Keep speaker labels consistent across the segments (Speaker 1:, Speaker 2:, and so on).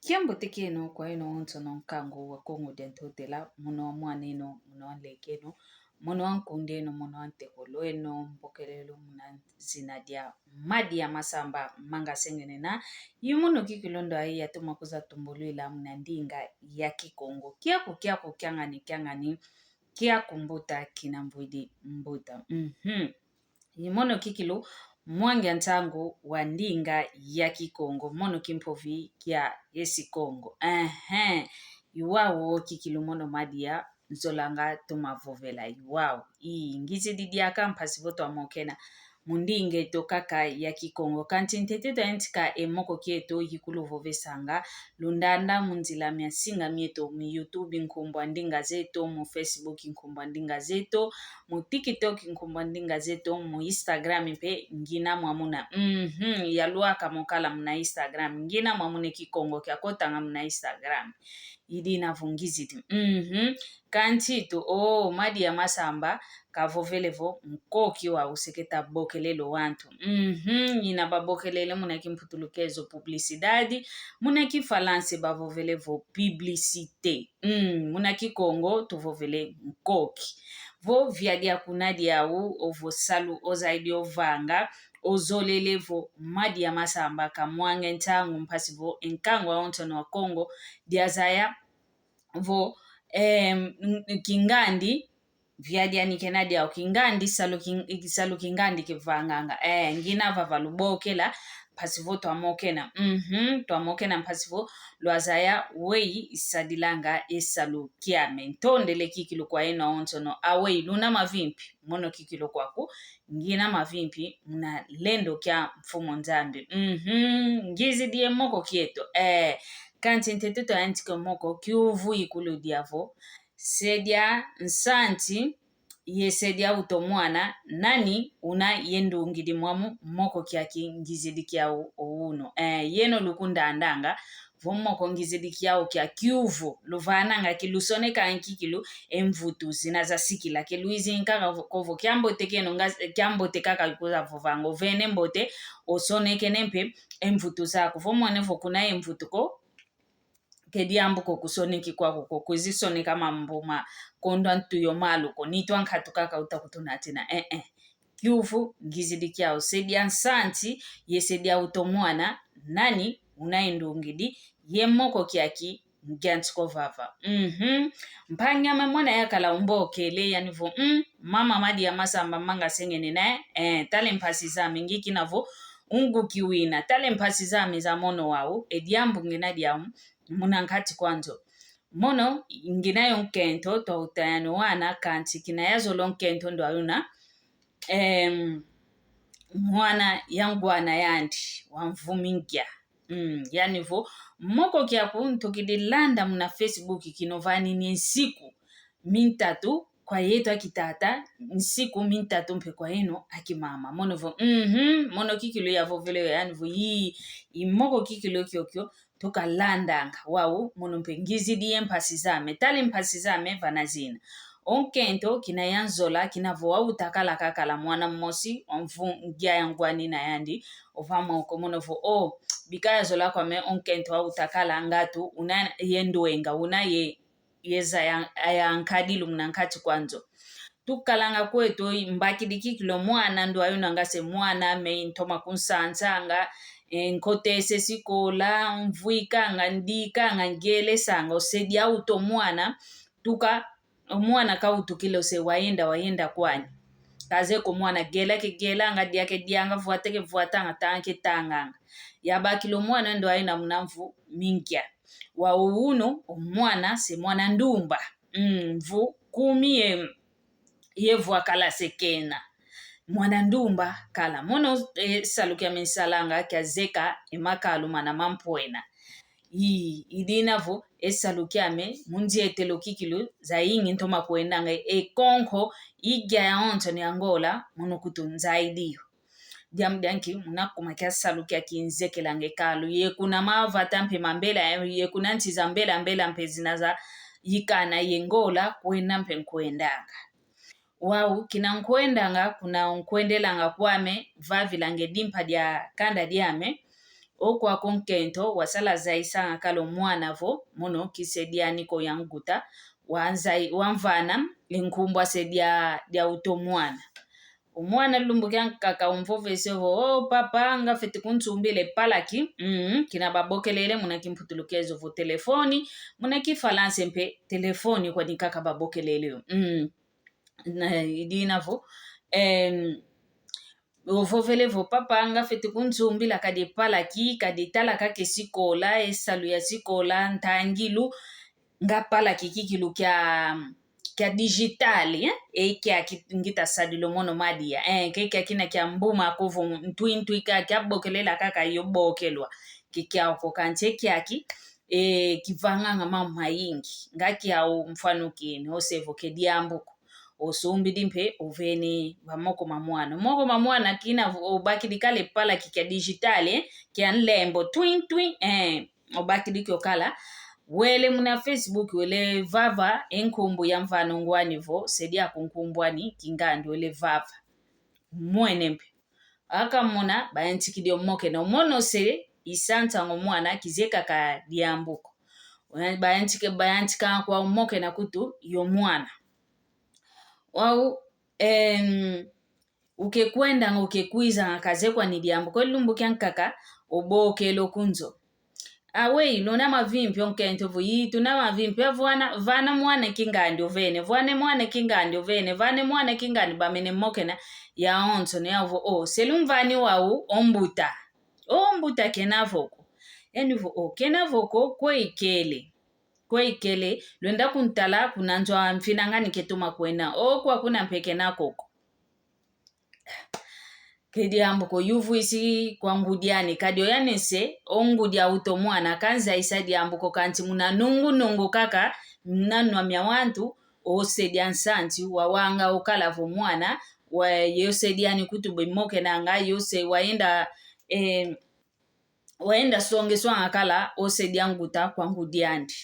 Speaker 1: Kiambo tekeno kwa ino onto no kango wa kongo dento tela mono mwaneno mono lekeno mono ankundeno mono antekolo eno mbokelelo muna zinadia madia masamba manga sengene na yimono kikilondo ai yatuma kuza tumbulu ila muna ndinga ya kikongo kiako kyangani kia kumbuta kinambwidi mbuta yimono kikilo mwangi ntango wa ndinga ya kikongo mono kimpovi kia yesi kongo yuwawo kikilumono madia nzolanga tumavovela yuwawo ngizi didia kampasi voto amokena mundinge to kaka ya kikongo kanti ntete entika emoko kieto yikulu vovesanga lundanda munzila miasinga mieto mu YouTube nkumbwa ndinga zeto mu Facebook nkumbwa ndinga zeto mu TikTok nkumbwa ndinga zeto mu Instagram mpe ngina mwamuna yaluaka mokala muna Instagram ngina mwamune kikongo kya kotanga muna Instagram idina vungiziti kanti to madi ya masamba kavovelevo mkoki wa useketa bokelelo wantu ina babokelele muna kimputulukezo publicidadi muna kifalanse bavovelevo publicite muna kikongo tuvovele mkoki vo viadia kunadia au ovo salu ozaidi ovanga ozolelevo madi ya masamba kamwange ntangu mpasivo enkango wa ontono wa Kongo diazaya vo kingandi viadia nikenadia au kingandi salu kingandi kivanganga ngina vavalubokela pasivo tuamokena tuamokena pasivo lwazaya wei isadilanga esalu kiame ntondele kikilo kwa ena ontono awei luna mavimpi mono kikilo kwako ngina mavimpi muna lendo kya mfumo nzambi ngizi die moko kieto kanti nteteto antiko moko kiuvu ikulu diavo sedia nsanti yesedia utomwana nani una yendu ngidi mwamu moko kiaki ngizidi kia uuno yeno lukunda andanga vomoko ngizidi kia kia kiuvu luvananga kilusoneka ankikilu emvutu zinaza sikila keluizi nkaka kovo kiambote keno kiambote kaka kuza vovango vene mbote osoneke nempe emvutu zako vomone vokuna emvutu ko kediambuko kusoneki kwako kuzisoneka mambuma kondwa ntuyo maluko nitwa nkhatukaka utakutunatina kiuvu ngizidi kiao sedia nsanti yesedia utomwana nani unaindungidi yemoko kiaki ngantiko vava mpanyama mwana yakala umbokele yanivo mama madi ya masamba manga sengene na tale mpasi zame ngiki navo ungu kiwina tale mpasi zame za mono wao ediambu ngenadiamu munankati kwanzo mono nginayo nkento to utayano wana kanti kinayazo lonkento ndo ayuna mwana yangwana yandi wamvumingia yanivo moko kia kunto kidilanda muna Facebook kinovani ni nsiku mintatu kwa yetu akitata nsiku mintatu mpe kwa eno akimama monovo mono kikilo ya vovele yanivo imoko kikilo kyokyo toka landanga wao mono mpe ngizidi empasi zame tali empasi zame vanazina onkento kinayanzola kinavoa utakala kakala mwana mmosi omvu ngia yangwani na yandi ovama okomonovo bikaya zola kwa me onkento wa utakala ngatu una yendoenga una yeza ya ankadilu mnankati kwanzo tukalanga kwetu mbakidiki kilo mwana ndo ayuna ngase mwana me ntoma kunsansanga nkotese sikola mvuika ndika ngele sanga osedia uto mwana tuka mwana kautukile se waenda kwani kaze ko mwana gela ngadi yake dianga vuateke vuatanga tanke tanga yabakilo mwana ndo aina mnamvu minkia wa uno mwana se mwana ndumba mvu kumie yevu akala sekena mwana ndumba kala mono salukia mensalanga kya zeka emakalu mana mampoena idinavo esalukiame mundietelo kikilu za ingi ntoma kuendanga konko igya ya onto ni Angola mono kutunzaidio diamdanki munakuma kya salukia kinzekelange kalu yekuna mava tampe mambela yekuna ntiza mbela mpezinaza yikana yengola kuenda mpe nkuendanga wau kina nkuendanga kuna nkuendelanga kwame vavi lange dimpa dia kanda diame okwa konkento wasala zaisa akalo mwana vo mono kisediani ko yanguta wanvana inkumbwa dia uto mwana umwana lumbukia kaka umvovesevo papa nga feti kuntumbile palaki kina babokelele muna kimputulukezo vo telefoni muna kifalanse mpe telefoni kwa nikaka babokelele na idina vo ovovele vo papa nga feti kuntumbila kadi palaki kadi talaka kesikola esalu ya sikola ntangilu nga palaki kikilu kya digitali kya ngita sadilo mono madia kya kina kya mbuma kuvu ntwintwi kya bokelela kaka yobokelwa kikya ko kanche kyaki kivanga mama yingi ngaki au mfano kini osevo kediambuko osumbidi mpe oveni bamoko mamwana kina obakidikale pala kya digitali kya nlembo twintwi obakidikyo kala wele muna Facebook wele vava enkumbu ya mfano ngwani vo sedia kunkumbwani kingandi wele vava mwenempe aka muna bayantikidio moke no mono se isanta ngomwana kizeka ka diambuko bayantika kwa moke na kutu yo mwana wau ukekwenda ukekwiza akazekwa ni diambuko lumbukia nkaka obokelo kunzo awe lona mavimpi onkento vuyitu na mavimpi vana mwana kingandi ovene vane mwana kingandi bamene mokena ya onso ne avo selumvani wau ombuta kenavoko enivo kenavoko kweikele lwenda kuntala kunanzwa mfinangani ketuma kwena kwa kuna mpeke nakoko kediambuko yuvu isi kwa ngudiani kadio yanese ongudia uto mwana kanza isa diambuko kanti muna nungu kaka mnanwa mya wantu osedia nsanti wawanga okalavo mwana wa yosediani kutube moke nanga yose waenda songe swanga kala osedia nguta kwa ngudiandi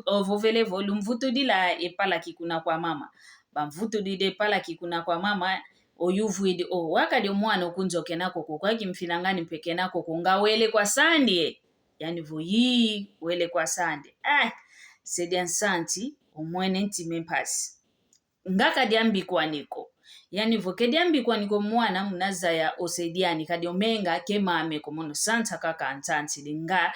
Speaker 1: ovuvele volumvutu dila epala kikuna kwa mama bamvutu dide pala kikuna kwa mama oyuvuidi wakadi mwana okunzoke nako kwa kimfinangani mpeke nako kunga wele kwa sandie yani vuyi wele kwa sande sedia nsanti omwene ntime mpasi ngaka diambikwa niko yani vokediambikwa niko mwana munaza ya osediani kadi omenga kemame komono santa kaka antanti linga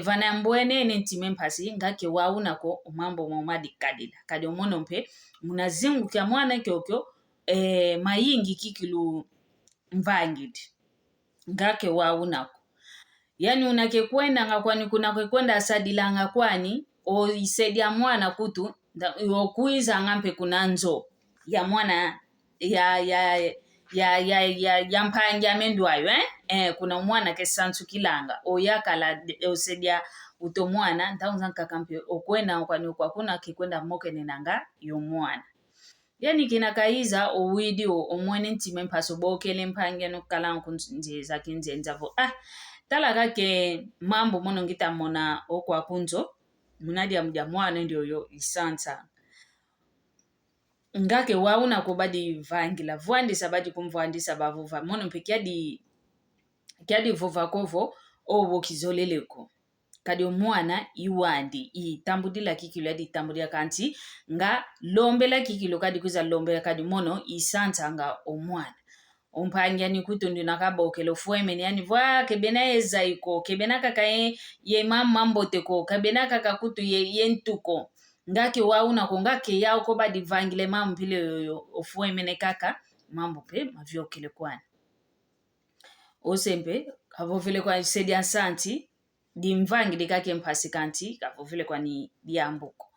Speaker 1: vana mbwene ntime mpasi ngake waunako mambo momadi kadila kadi omono mpe munazingu kya mwana kyokyo mayingi kikilu mvangidi ngake waunako yani unake kwenda ngakwani kuna kwenda asadilanga kwani isedia mwana kutu okuiza ngampe kunanzo ya mwana ya mpangi amendwayo kuna mwana kesantu kilanga oyakala osedia uto mwana ntaunza nkakampe okwena kwani kwa kuna kikwenda moke nenanga yo mwana yani kinakaiza owidi omwene ntime mpaso bokele mpange no kala kunjeza kinzenza talaga ke mambo mono ngita mona okwa kunzo munadi amja mwana ndio yo isanta ngake wauna kubadi vangila vuandi sabadi kumvuandi sabavuva mono mpe kyadi vuva kovo owo kizoleleko kadi omwana iwandi itambudila kikilo adi tambudila kanti nga lombela kikilo kadi kuza lombela kadi mono isanta nga omwana ompanya ni kutundu nakabokelo fuemeni yani vwa kebena ezaiko kebena kaka ye mama mboteko kebena kaka kutu ye ntuko ngake wauna ko ngake yao ko badi vangile mambo pile yoyo ofuemene kaka mambo pe mavyokele kwani osempe kavovile kwa sedia santi dimvangi dikake mpasi kanti kavovile kwa ni diambuko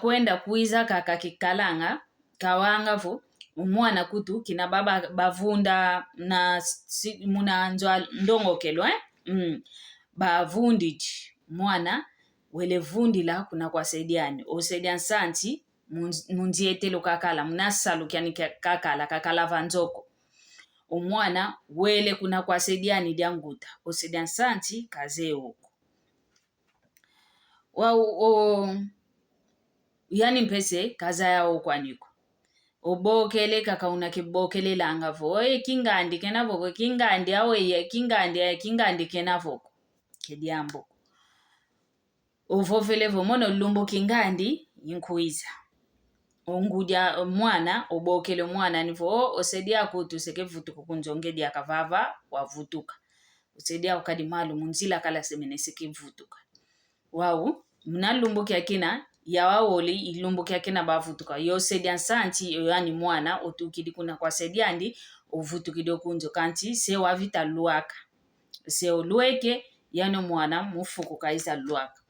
Speaker 1: kwenda kuiza kaka kikalanga kawangavo umwana kutu kina baba bavunda na muna ndongokelo bavundiji mwana wele vundila kuna kwa sediani osedian santi munzietelo kakala munasalu kyani kakala vanzoko umwana wele kuna kwa sediani dianguta osedian santi kaze huko yani mpese kaza yao kwaniko obokele kaka unakibokele langa vo kingandi kenavoko kingandi awe kingandi kenavoko kediambo uvovelevo mono lumbu kingandi yinkhuiza ongudya mwana obokele mwana nivo osedia kutu sekevutuka kunjonge dia kavava wavutuka usedia ukadi malu munzila kala semene sekevutuka wau mna lumbu kyakina yawawoli ilumbu kyakina bavutuka yo sedia santi yani mwana otukidi kuna kwa sediandi uvutukide kunjo kanti se wavita luaka se olueke yano mwana mufuku kaisa luaka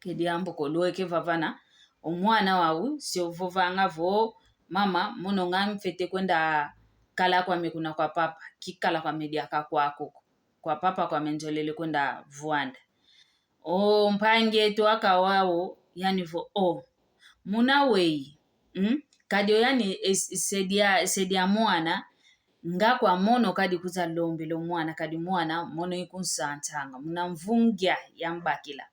Speaker 1: kediambo ko lueke vavana omwana wau si ovovanga vo mama muno ngamfete kwenda kala kwa mikuna kwa papa kikala kwa mediaka kwa papa kwa menjolele kwenda vuanda mpange to aka wao yani vo muna wei kadio yani sedia mwana nga kwa mono kadi kuza lombe lo mwana kadi mwana mono ikunsantanga muna mvungya yambakila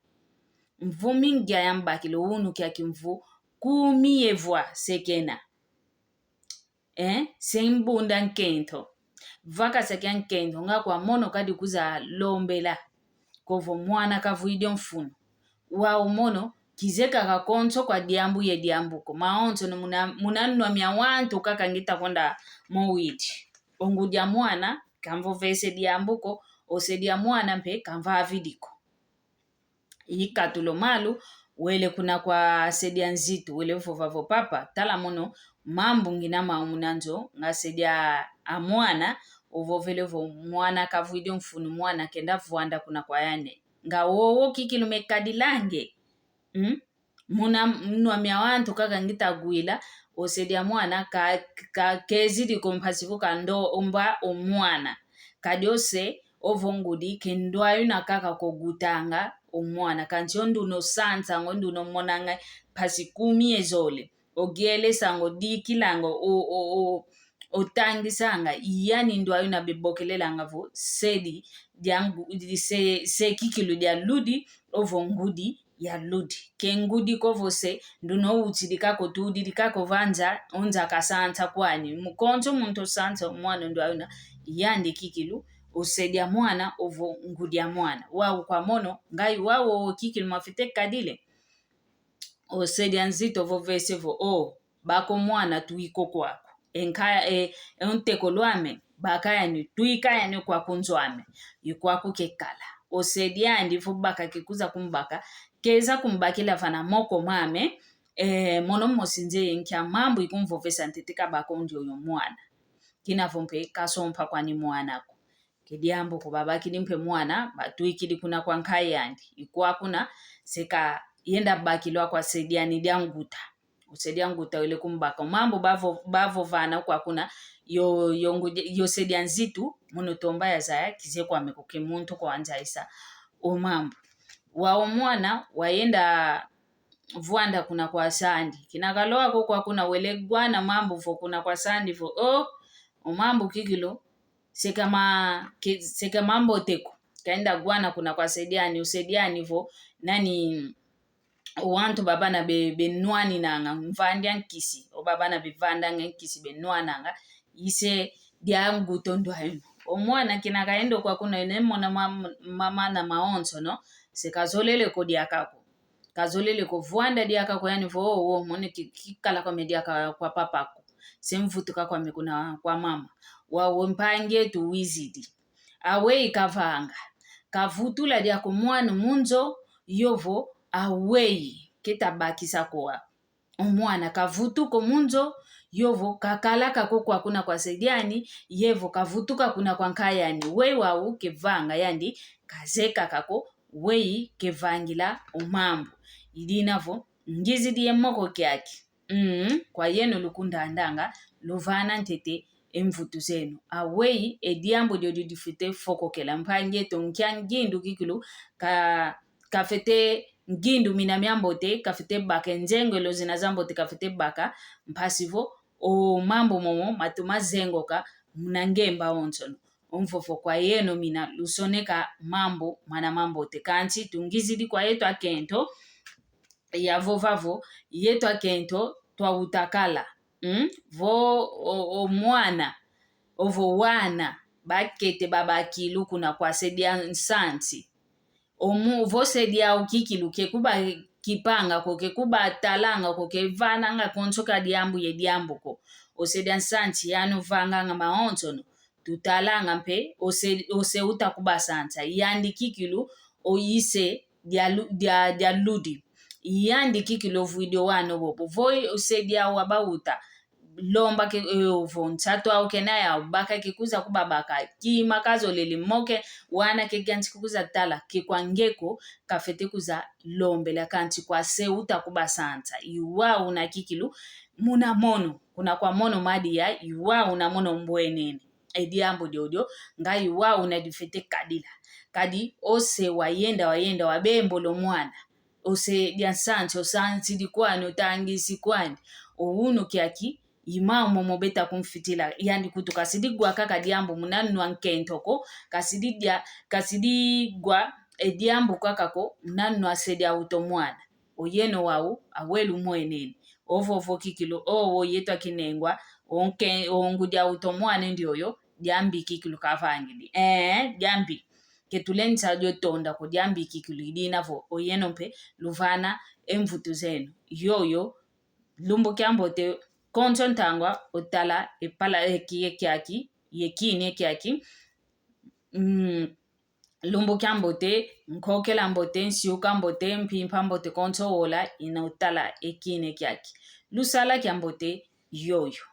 Speaker 1: mvumingya yambakila unu kya kimvu kumiyevwa sekena sembunda nkento vaka sekya nkento nga kwa mono kadi kuza lombela kovo mwana kavuide mfuno wao mono kizeka kakonso kwa diambu ye diambuko maonzo no munanwa mya wantu kaka ngita konda mowiti ongudya mwana kamvo vese diambuko osedia mwana mpe kamva avidiko ikatulo malu wele kuna kwa sedia nzitu wele vovavo papa tala mono mambu ngina maumunanzo nga sedia amwana ovovelevo mwana kavuide mfunu mwana kenda vuanda kuna kwa yane nga wowo kikilume kadilange muna mnwa mya wantu kaka ngita guila osedia mwana kezidi kompasivu kando omba omwana kadiose ovongudi kendwayo na kaka kogutanga omwana kanti onduno sansa ngonduno monanga pasi 10 ezole ogiele sango dikilango otangisanga yani ndwayo na bebokelelanga vo sedi diangu se kikilu dia ludi ovongudi ya ludi kengudi kovose nduno utidikako tudidikako vanja onza kasanta kwani mukonzo muntu santa mwana ndwayo na yandi kikilu osedia mwana ovo ngudia mwana wao kwa mono ngai wao kikilu mafite kadile osedia nzito ovo vesevo bako mwana tuiko kwako enkaya onteko lwame bakaya ni tuikaya ni kwa kunzwame yikwako kekala osedia ndifu baka kikuza kumbaka keza kumbakila fana moko mame mono mosinje nkya mambo ikumvovesa ntetika bako ndio yo mwana kina vompe kasompa kwani mwana ko kediambo ko baba kidimpe mwana batuikidi kuna kwa nkayandi ikwa kuna seka yenda bakilwa kwa sediani dianguta usedia nguta ile kumbaka mambo bavo vana kwa kuna yo sedia nzitu mono tomba ya zaya kize kwa mekoke muntu kwa anjaisa mambo wao mwana waenda vuanda kuna kwa sandi kinakaloa ko kwa kuna welegwana mambo vo kuna kwa sandi vo mambo kikilo seka mambo teko kaenda gwana kuna kwa usediani vo nani wantu baba na benwani nanga mvandi nkisi baba na bivanda nkisi benwana nanga ise diangu tondo hayo omwana kinakaendo kwa kuna enemo na mama na maonso no sekazolele ko diakako kazolele ko vuanda diakako yani vo mone kikala kwa mediaka kwa papako semvutuka kwa mikuna kwa mama wawo mpange tu wizidi awe ikavanga kavutula diako mwana munzo yovo awei ketabakisa kwa omwana kavutuko munzo yovo kakala kako kwa kuna kwa sediani yevo kavutuka kuna kwa nkayani wei wau kevanga yandi kazeka kako wei kevangila omambo idinavo ngizi diye moko kyaki kwa yeno lukunda andanga luvana ntete emvutu zenu awei ediambo dio difite foko kela mpange to nkyangindu kikilu kafete ngindu minamyambote kafete baka nzengo lo zinazambote kafete baka mpasivo mambo momo matuma zengoka mnangemba onsono omfofo kwa yeno mina lusoneka mambo mana mambote kanti tungizidi kwa yetu akento yavovavo yetu akento twa utakala vo mwana ovo wana bakete babakilu kuna kwasedia nsanti vosedia ukikilu kekuba kipanga ko kekuba talanga ko kevana nga konsoka diambu ye diambu ko osedia nsanti yanu vanga nga maontono tutalanga mpe ose utakuba santa yandi kikilu oyise dia ludi yandi kikilu video wano bobo voi osedia wabauta lomba ke ovo ntato au kenaya baka kikuza kubabaka ki makazo lele moke wana ke ganti kuza tala ke kwangeko kafete kuza lombe la kanti kwa seuta kuba santa iwa una kikilu muna mono kuna kwa mono madi ya iwa una mono mbwenene ediambo diodio nga iwa una difete kadila kadi ose wayenda wabembo lo mwana ose diansanti osanti dikwani otangisi kwani ouno kiaki imamo mobeta kumfitila yani kutuka sidigwa kaka diambo munanu ankentoko kasidigwa ediambo kakako munanu asedia utomwana oyeno wau awelu mwenene ovo kikilo owo yetwa kinengwa ongudia utomwana ndioyo diambi kikilo kavangili diambi ketulenza jotonda ko diambi kikilo idinavo oyeno mpe luvana emvutu zenu yoyo lumbo kyambote konso ntangwa otala epala kiaki yekine kiaki lumbo kyambote nkokela mbote nsiuka mbote mpimpa mbote konso wola ina otala ekine kiaki lusala kyambote yoyo